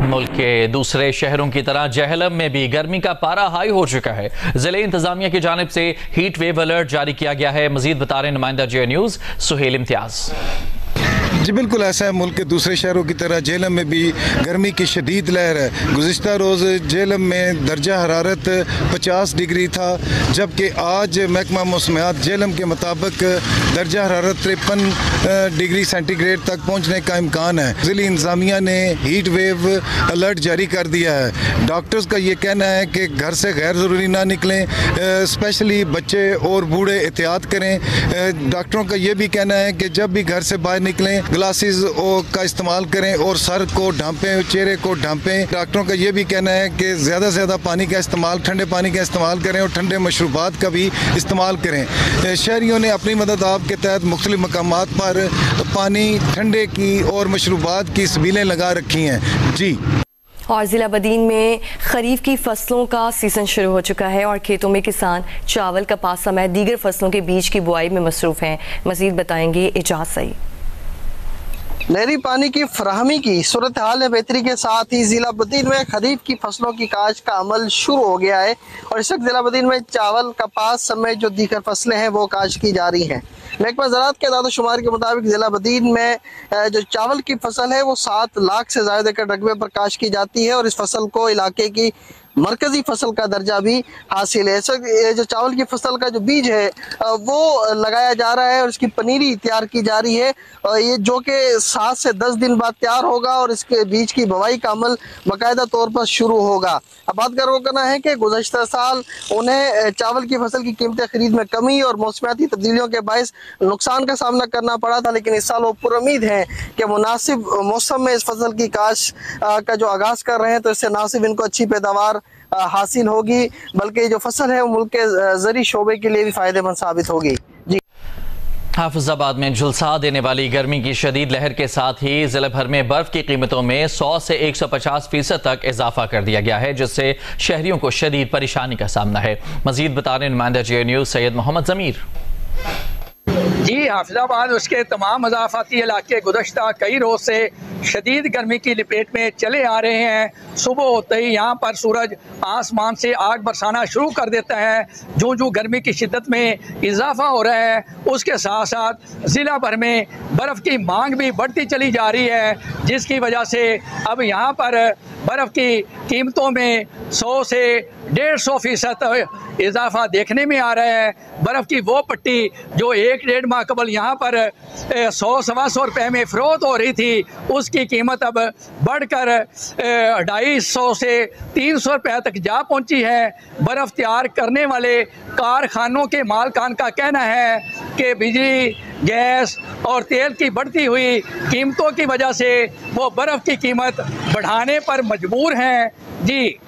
मुल्क के दूसरे शहरों की तरह जेहलम में भी गर्मी का पारा हाई हो चुका है। जिले इंतजामिया की जानिब से हीट वेव अलर्ट जारी किया गया है। मजीद बता रहे नुमाइंदा जे न्यूज़ सुहेल इम्तियाज। जी बिल्कुल ऐसा है। मुल्क के दूसरे शहरों की तरह जेहलम में भी गर्मी की शदीद लहर है। गुज़िश्ता रोज़ जेहलम में दर्जा हरारत 50 डिग्री था, जबकि आज महकमा मौसमियात जेहलम के मुताबिक दर्जा हरारत 53 डिग्री सेंटीग्रेड तक पहुँचने का इम्कान है। ज़िली इंतज़ामिया ने हीट वेव अलर्ट जारी कर दिया है। डॉक्टर्स का ये कहना है कि घर से गैर ज़रूरी ना निकलें, स्पेशली बच्चे और बूढ़े एहतियात करें। डॉक्टरों का ये भी कहना है कि जब भी घर से बाहर निकलें ग्लासेस का इस्तेमाल करें और सर को ढांपें, चेहरे को ढांपें। डॉक्टरों का ये भी कहना है कि ज़्यादा से ज़्यादा पानी का इस्तेमाल, ठंडे पानी का इस्तेमाल करें और ठंडे मशरूबात का भी इस्तेमाल करें। शहरियों ने अपनी मदद आप के तहत मुख्तलिफ मकामात पर पानी, ठंडे की और मशरूबात की सबीलें लगा रखी हैं। जी। और ज़िला बदीन में खरीफ की फसलों का सीज़न शुरू हो चुका है और खेतों में किसान चावल, कपास समेत दीगर फसलों के बीज की बुआई में मसरूफ़ हैं। मज़ीद बताएंगे एजाज सही। नहरी पानी की फराहमी की सूरत हाल में बेहतरी के साथ ही जिला बदीन में खरीफ की फसलों की काश्त का अमल शुरू हो गया है और इस वक्त जिला बदीन में चावल, कपास समेत जो दीगर फसलें हैं वो काश्त की जा रही हैं। महकमा ज़राअत के दादा शुमार के मुताबिक जिला बदीन में जो चावल की फसल है वो 7 लाख से ज़्यादा एकड़ रकबे पर काश्त की जाती है और इस फसल को इलाके की मरकजी फसल का दर्जा भी हासिल है। जो चावल की फसल का जो बीज है वो लगाया जा रहा है और इसकी पनीरी तैयार की जा रही है। ये जो कि 7 से 10 दिन बाद तैयार होगा और इसके बीज की बुवाई का अमल बाकायदा तौर पर शुरू होगा। अब बात करना है कि गुज़श्ता साल उन्हें चावल की फसल की कीमतें खरीद में कमी और मौसमियाती तब्दीलियों के बायस नुकसान का सामना करना पड़ा था, लेकिन इस साल वो पुरुम्मीद हैं कि मुनासिब मौसम में इस फसल की काश्त का जो आगाज़ कर रहे हैं तो इससे ना सिर्फ इनको अच्छी पैदावार हासिल होगी बल्कि जो फसल है वो मुल्क के ज़री शोबे के लिए भी फ़ायदेमंद साबित होगी। जी। हाफिजाबाद में झुलसा देने वाली गर्मी की शदीद लहर के साथ ही जिले भर में बर्फ की कीमतों में 100 से 150% तक इजाफा कर दिया गया है, जिससे शहरियों को शदीद परेशानी का सामना है। मजीद बता रहे नुमाइंदा जे न्यूज़ सैयद मोहम्मद ज़मीर। जी, हाफिजाबाद उसके तमाम मज़ाफ़ाती इलाके गुज़श्ता कई रोज़ से शदीद गर्मी की लपेट में चले आ रहे हैं। सुबह होते ही यहाँ पर सूरज आसमान से आग बरसाना शुरू कर देता है। जो जो गर्मी की शिद्दत में इजाफा हो रहा है उसके साथ साथ ज़िला भर में बर्फ़ की मांग भी बढ़ती चली जा रही है, जिसकी वजह से अब यहाँ पर बर्फ़ की कीमतों में 100 से 150% इजाफा देखने में आ रहा है। बर्फ़ की वो पट्टी जो 1-1.5 माह कबल यहाँ पर 100-125 रुपये में फ़रोख्त हो रही थी, उसकी कीमत अब बढ़कर 250 से 300 रुपये तक जा पहुँची है। बर्फ़ तैयार करने वाले कारखानों के मालकान का कहना है कि बिजली, गैस और तेल की बढ़ती हुई कीमतों की वजह से वो बर्फ़ की कीमत बढ़ाने पर मजबूर हैं। जी।